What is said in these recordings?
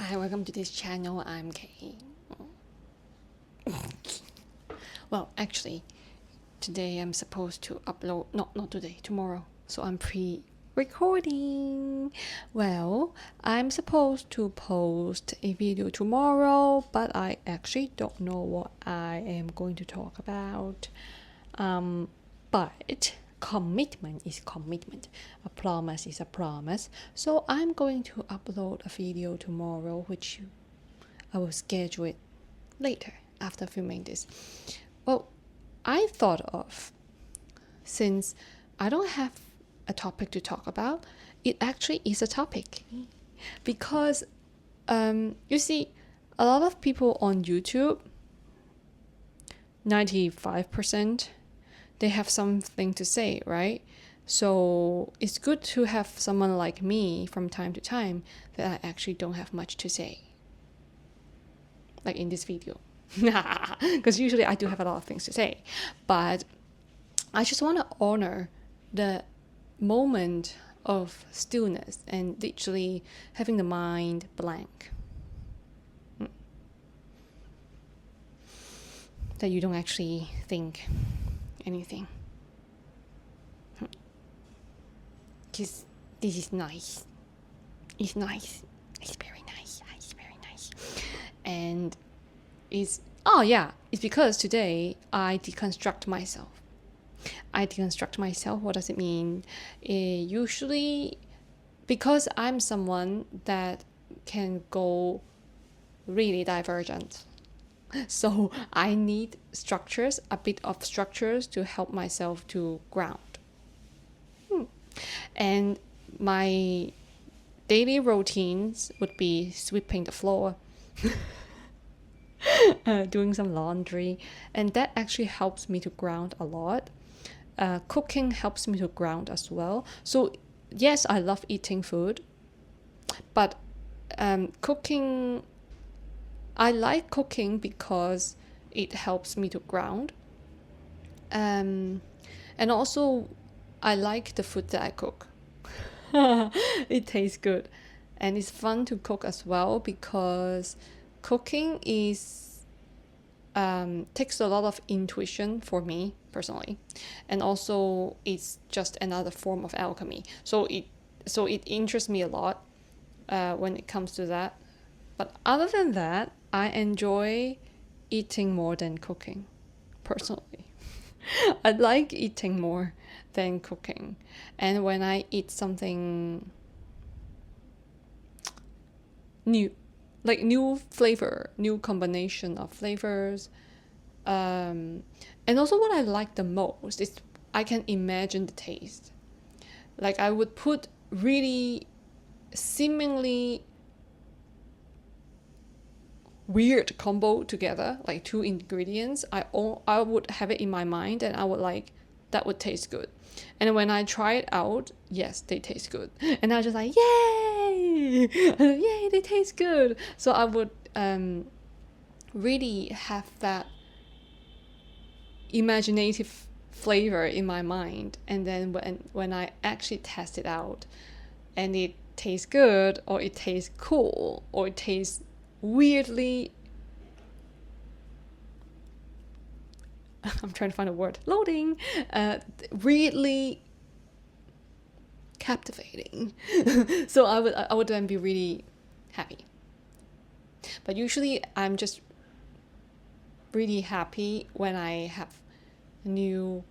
Hi, welcome to this channel. I'm Kay. Well, actually, today I'm supposed to upload, not today, tomorrow. So I'm pre-recording. Well, I'm supposed to post a video tomorrow, but I actually don't know what I am going to talk about. But commitment is commitment. A promise is a promise. So I'm going to upload a video tomorrow, which I will schedule it later after filming this. Well, I thought of, since I don't have a topic to talk about, it actually is a topic. Because you see, a lot of people on YouTube, 95%, they have something to say, right? So it's good to have someone like me from time to time that I actually don't have much to say. Like in this video. Because usually I do have a lot of things to say. But I just want to honor the moment of stillness and literally having the mind blank. That you don't actually think anything. Because this is nice. It's nice. It's very nice. It's very nice. And it's because today I deconstruct myself. What does it mean? Usually, because I'm someone that can go really divergent. So I need structures, a bit of structures to help myself to ground. And my daily routines would be sweeping the floor, doing some laundry, and that actually helps me to ground a lot. Cooking helps me to ground as well. So yes, I love eating food, but cooking, I like cooking because it helps me to ground. And also, I like the food that I cook. It tastes good. And it's fun to cook as well because cooking is takes a lot of intuition for me personally. And also it's just another form of alchemy. So it interests me a lot when it comes to that. But other than that, I enjoy eating more than cooking, personally. I like eating more than cooking. And when I eat something new, like new flavor, new combination of flavors, and also what I like the most is I can imagine the taste. Like I would put really seemingly weird combo together, like two ingredients. I would have it in my mind and I would like, that would taste good. And when I try it out, yes, they taste good. And I was just like, yay! Yay, they taste good. So I would really have that imaginative flavor in my mind. And then when I actually test it out and it tastes good, or it tastes cool, or it tastes weirdly, I'm trying to find a word, loading, weirdly captivating. So I would then be really happy. But usually I'm just really happy when I have new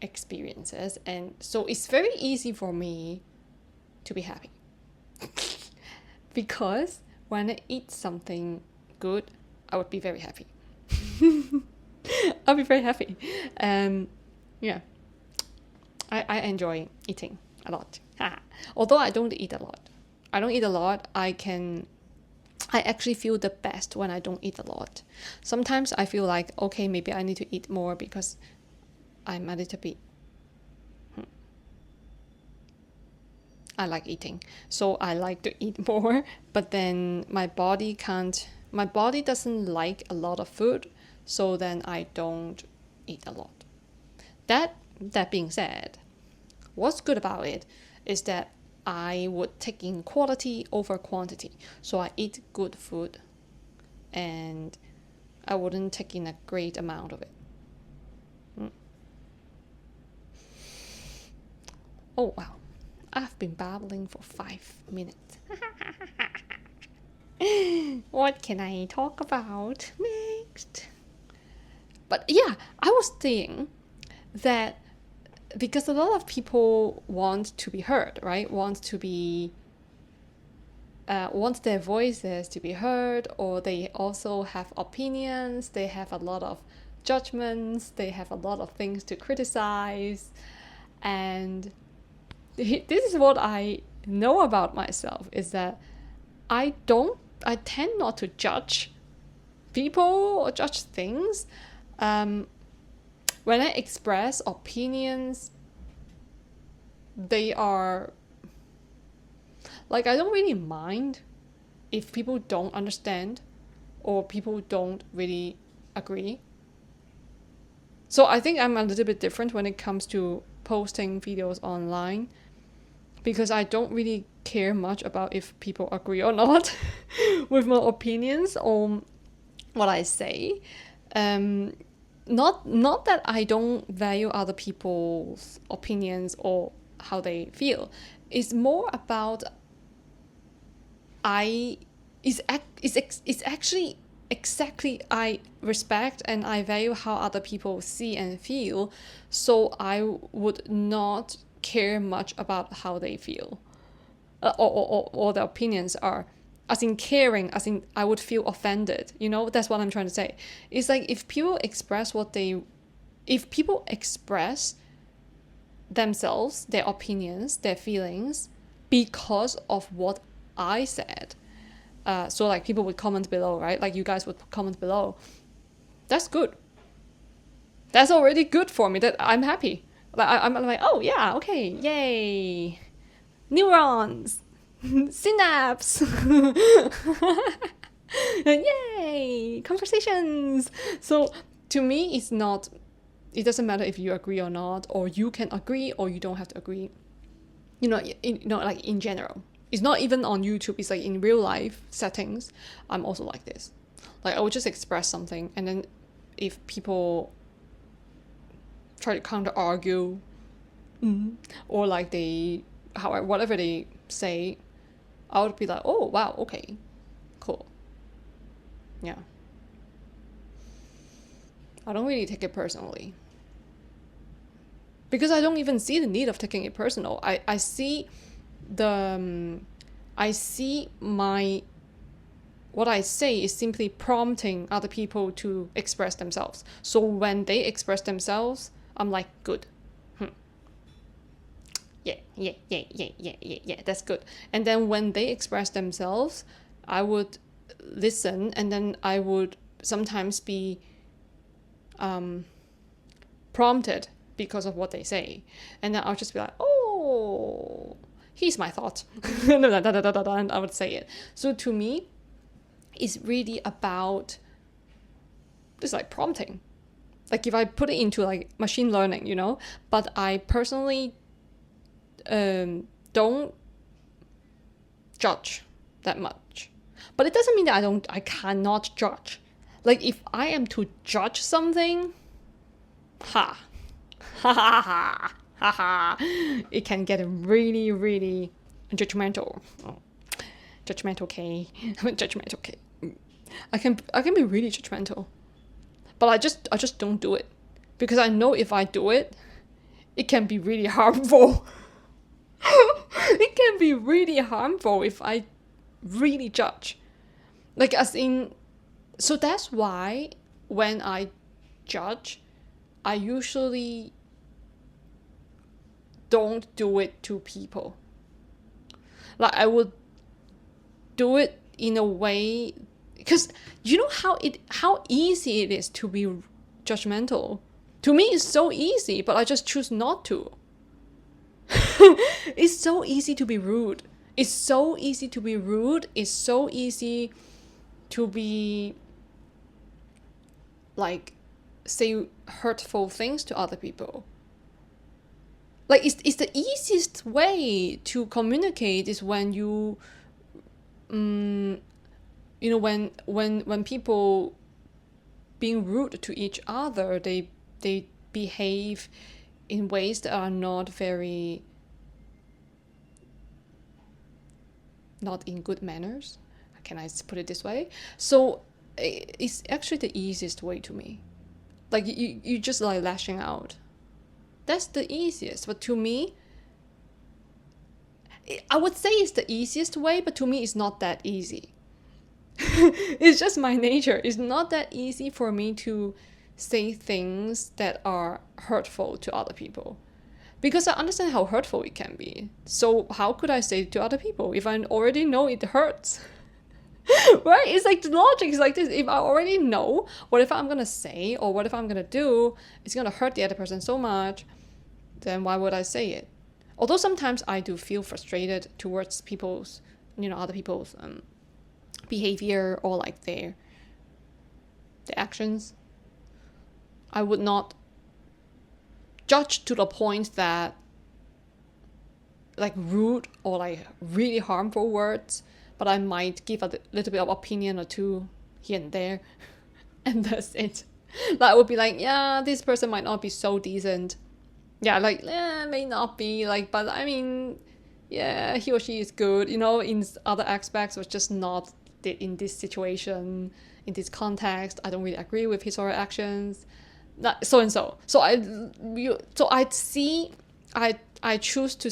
experiences, and so it's very easy for me to be happy. Because when I eat something good, I would be very happy. I'll be very happy. Yeah, I enjoy eating a lot. Although I don't eat a lot. I actually feel the best when I don't eat a lot. Sometimes I feel like, okay, maybe I need to eat more because I'm a little bit, I like eating. So I like to eat more, but then my body doesn't like a lot of food, so then I don't eat a lot. That being said, what's good about it is that I would take in quality over quantity. So I eat good food and I wouldn't take in a great amount of it. Oh wow, I've been babbling for 5 minutes. What can I talk about next? But yeah, I was saying that because a lot of people want to be heard, right? Want their voices to be heard, or they also have opinions, they have a lot of judgments, they have a lot of things to criticize. And this is what I know about myself, is that I tend not to judge people or judge things. When I express opinions, they are like, I don't really mind if people don't understand or people don't really agree. So I think I'm a little bit different when it comes to posting videos online, because I don't really care much about if people agree or not with my opinions on what I say. Not that I don't value other people's opinions or how they feel. It's more about it's actually exactly, I respect and I value how other people see and feel, so I would not care much about how they feel, or their opinions are. As in caring, as in I would feel offended. That's what I'm trying to say. It's like if people express themselves, their opinions, their feelings, because of what I said. So like people would comment below, right? Like you guys would comment below. That's good. That's already good for me. That I'm happy. Like I'm like, oh yeah, okay, yay, neurons, synapse, yay, conversations. So to me, it's not. It doesn't matter if you agree or not, or you can agree or you don't have to agree. Like in general. It's not even on YouTube. It's like in real life settings. I'm also like this. Like I would just express something, and then if people try to counter argue, or like whatever they say, I would be like, oh wow, okay, cool. Yeah. I don't really take it personally, because I don't even see the need of taking it personal. I see my what I say is simply prompting other people to express themselves. So when they express themselves, I'm like, good. Yeah, that's good. And then when they express themselves, I would listen, and then I would sometimes be prompted because of what they say. And then I'll just be like, oh, here's my thought. And I would say it. So to me, it's really about just like prompting. Like if I put it into like machine learning, but I personally don't judge that much. But it doesn't mean that I cannot judge. Like if I am to judge something, ha ha, it can get really, really judgmental. Judgmental K. Judgmental K. I can be really judgmental. But I just don't do it. Because I know if I do it, it can be really harmful. It can be really harmful if I really judge. Like as in, so that's why when I judge, I usually don't do it to people. Like I would do it in a way, because you know how easy it is to be judgmental. To me, it's so easy, but I just choose not to. It's so easy to be rude. It's so easy to be rude. It's so easy to be like say hurtful things to other people. like it's the easiest way to communicate is when you when people being rude to each other, they behave in ways that are not in good manners. Can I put it this way? So it's actually the easiest way to me. Like you just like lashing out. That's the easiest. But to me, I would say it's the easiest way, but to me it's not that easy. It's just my nature. It's not that easy for me to say things that are hurtful to other people. Because I understand how hurtful it can be. So how could I say it to other people if I already know it hurts? Right? It's like the logic is like this. If I already know whatever I'm gonna say or whatever I'm gonna do, it's gonna hurt the other person so much, then why would I say it? Although sometimes I do feel frustrated towards other people's behavior or like their actions. I would not judge to the point that like rude or like really harmful words, but I might give a little bit of opinion or two here and there, and that's it. Like I would be like, yeah, this person might not be so decent. Yeah, like may not be like, but I mean, yeah, he or she is good. In other aspects, was just not in this situation, in this context. I don't really agree with his or her actions. So and so. So I choose to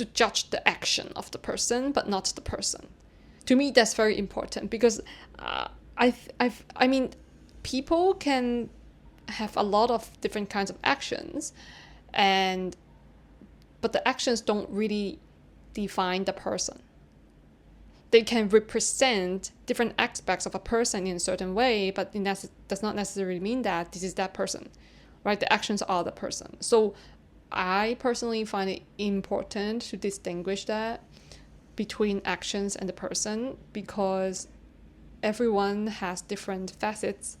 judge the action of the person, but not the person. To me, that's very important because I mean, people can have a lot of different kinds of actions, but the actions don't really define the person. They can represent different aspects of a person in a certain way, but that does not necessarily mean that this is that person, right? The actions are the person. So I personally find it important to distinguish that between actions and the person, because everyone has different facets,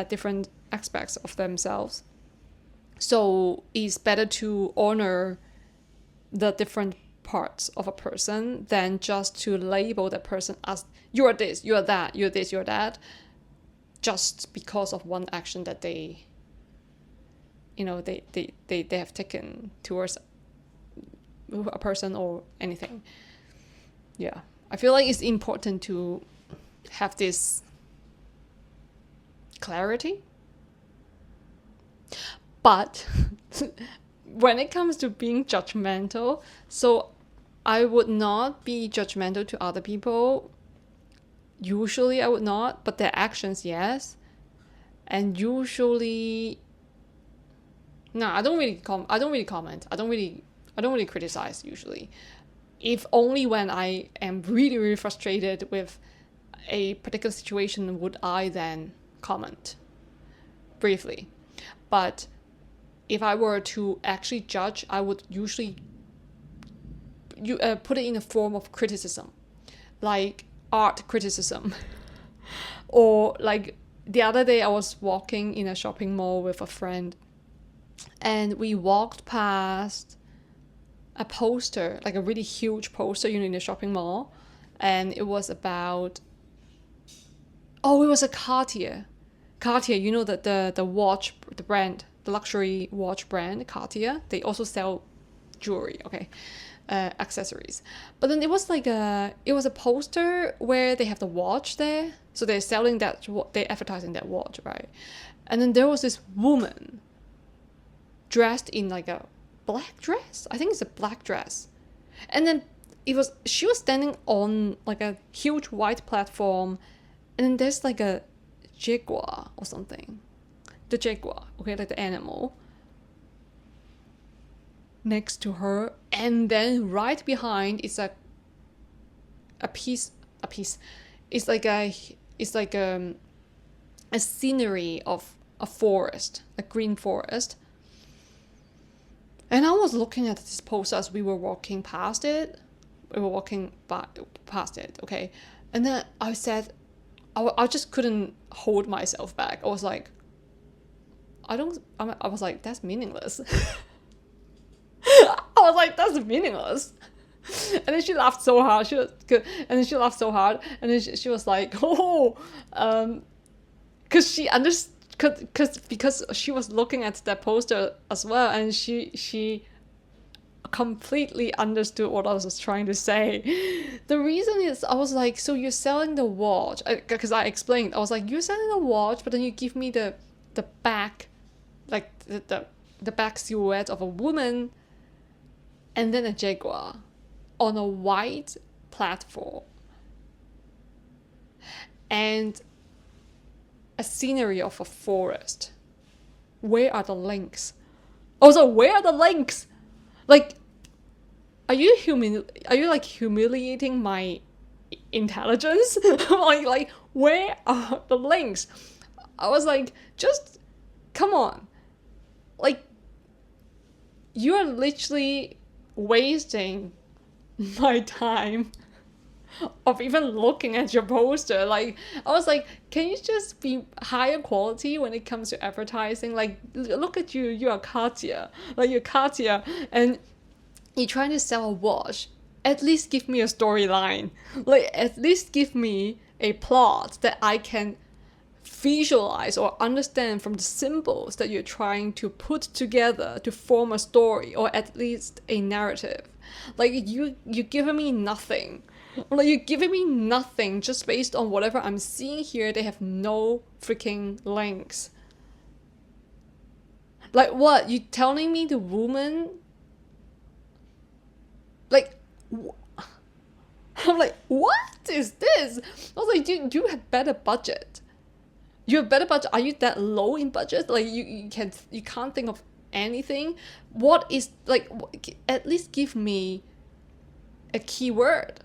different aspects of themselves. So it's better to honor the different parts of a person than just to label that person as you're this, you're that, you're this, you're that, just because of one action that they have taken towards a person or anything. Yeah, I feel like it's important to have this clarity. But when it comes to being judgmental, so I would not be judgmental to other people. Usually I would not, but their actions, yes. And usually, no, I don't really comment. I don't really criticize usually. If only when I am really, really frustrated with a particular situation would I then comment briefly. But if I were to actually judge, I would usually put it in a form of criticism, like art criticism. Or like the other day I was walking in a shopping mall with a friend, and we walked past a poster, like a really huge poster, in a shopping mall, and it was about, it was a Cartier, the watch, the brand, the luxury watch brand Cartier. They also sell jewelry, okay, accessories. But then it was a poster where they have the watch there, so they're selling that, they're advertising that watch, right? And then there was this woman dressed in like a black dress. I think it's a black dress. And then she was standing on like a huge white platform, and then there's like a jaguar or something. The jaguar, okay, like the animal next to her, and then right behind is a piece. It's like a scenery of a forest, a green forest. And I was looking at this poster as we were walking past it. Okay. And then I said, I just couldn't hold myself back. I was like, that's meaningless. was like, that's meaningless. And then she laughed so hard. She was good. And then she laughed so hard. And then she was like, oh, because she understood. Because she was looking at that poster as well, and she completely understood what I was trying to say. The reason is, I was like, so you're selling the watch, because I explained. I was like, you're selling the watch, but then you give me the back, like the back silhouette of a woman, and then a jaguar on a white platform, and a scenery of a forest. Where are the links? Also, where are the links? Like, are you like humiliating my intelligence? like where are the links? I was like, just come on. Like, you are literally wasting my time of even looking at your poster. Like, I was like, can you just be higher quality when it comes to advertising? Like, look at you, you're Katya. Like, you're Katya, and you're trying to sell a watch. At least give me a storyline. Like, at least give me a plot that I can visualize or understand from the symbols that you're trying to put together to form a story, or at least a narrative. Like, you're giving me nothing. Like, you're giving me nothing just based on whatever I'm seeing here. They have no freaking links. Like, what? You telling me the woman? Like, I'm like, what is this? I was like, you have better budget. You have better budget. Are you that low in budget? Like, you can't think of anything. What is, like, at least give me a keyword,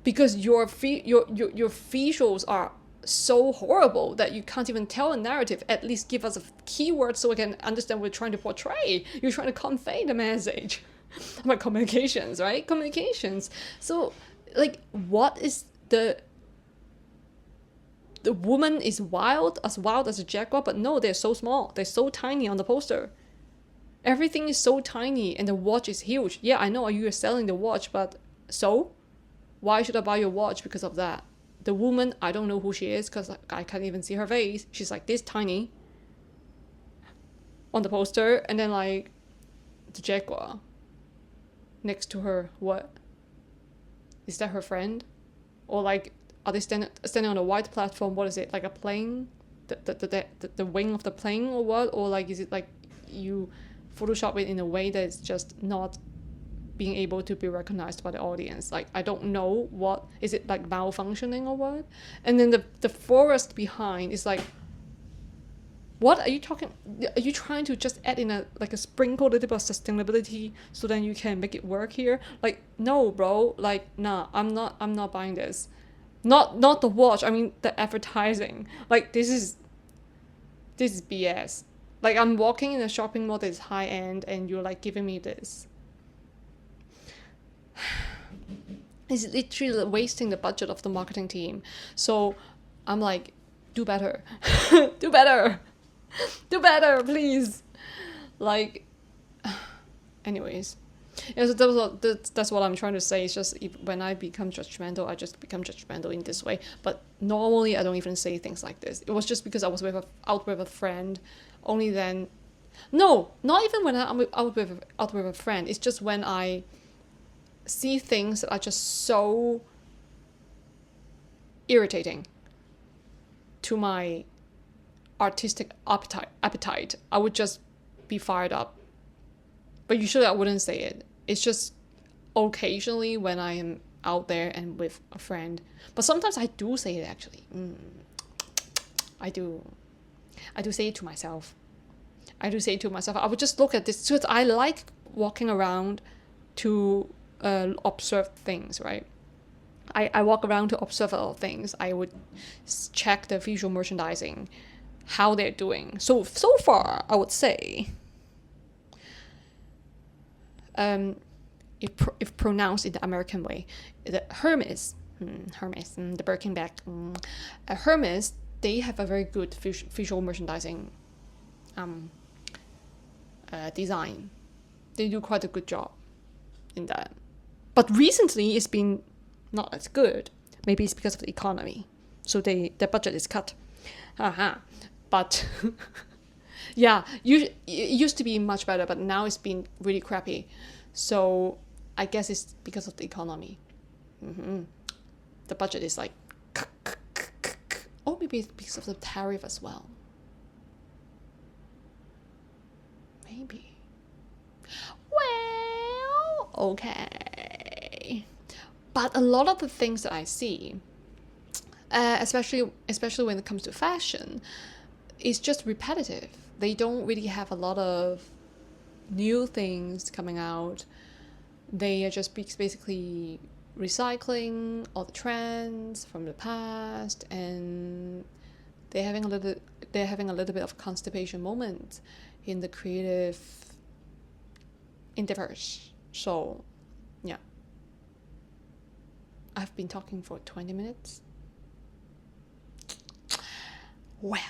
because your visuals are so horrible that you can't even tell a narrative. At least give us a keyword so we can understand what you're trying to portray. You're trying to convey the message. About communications, right? Communications. So, like, what is the woman is wild as a jaguar, but no, they're so small. They're so tiny on the poster. Everything is so tiny, and the watch is huge. Yeah, I know you're selling the watch, but so? Why should I buy your watch because of that? The woman, I don't know who she is, because I can't even see her face. She's like this tiny on the poster, and then, like, the jaguar next to her. What? Is that her friend? Or, like, are they standing on a white platform? What is it? Like a plane? The wing of the plane, or what? Or, like, is it like you Photoshop it in a way that it's just not being able to be recognized by the audience? Like, I don't know what is it, like malfunctioning or what? And then the forest behind is like, what are you talking? Are you trying to just add in a sprinkle a little bit of sustainability so then you can make it work here? Like, no, bro. Like, nah, I'm not buying this. Not the watch. I mean, the advertising. Like, this is BS. Like, I'm walking in a shopping mall that's high end, and you're like giving me this. It's literally wasting the budget of the marketing team. So I'm like, do better. Do better. Do better, please. Like, anyways. Yeah, so that's what I'm trying to say. It's just, when I become judgmental, I just become judgmental in this way. But normally I don't even say things like this. It was just because I was out with a friend. Only then. No, not even when I'm out with a friend. It's just when I see things that are just so irritating to my artistic appetite, I would just be fired up. But usually I wouldn't say it. It's just occasionally when I am out there and with a friend. But sometimes I do say it, actually. I do say it to myself. I would just look at this. So I like walking around to observe things, right? I walk around to observe a lot of things. I would check the visual merchandising, how they're doing. So far, I would say, if pronounced in the American way, the Hermes, the Birkenback, Hermes, they have a very good visual merchandising design. They do quite a good job. in that. But recently, it's been not as good. Maybe it's because of the economy. So their budget is cut. But yeah, it used to be much better, but now it's been really crappy. So I guess it's because of the economy. The budget is like, or maybe it's because of the tariff as well. Maybe. Well, okay. But a lot of the things that I see, especially when it comes to fashion, is just repetitive. They don't really have a lot of new things coming out. They are just basically recycling all the trends from the past, and they're having a little bit of constipation moment in the creative endeavors. So yeah, I've been talking for 20 minutes. Well,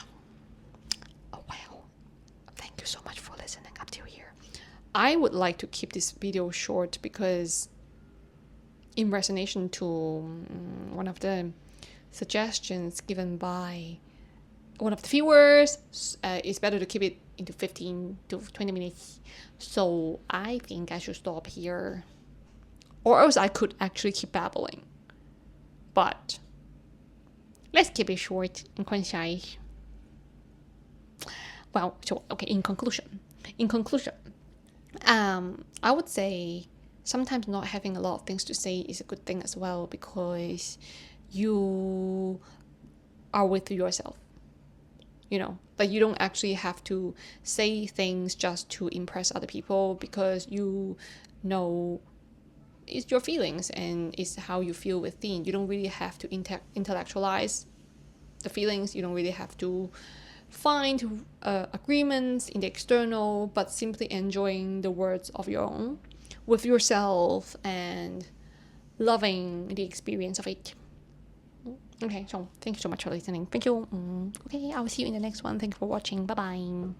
thank you so much for listening up till here. I would like to keep this video short because in resonation to one of the suggestions given by one of the viewers, it's better to keep it into 15 to 20 minutes. So I think I should stop here. Or else I could actually keep babbling. But let's keep it short and concise. Well, so okay, in conclusion, I would say sometimes not having a lot of things to say is a good thing as well, because you are with yourself. Like you don't actually have to say things just to impress other people, because it's your feelings and it's how you feel within. You don't really have to intellectualize the feelings. You don't really have to find agreements in the external, but simply enjoying the words of your own with yourself and loving the experience of it. Okay, so thank you so much for listening. Thank you. Okay, I will see you in the next one. Thank you for watching. Bye bye.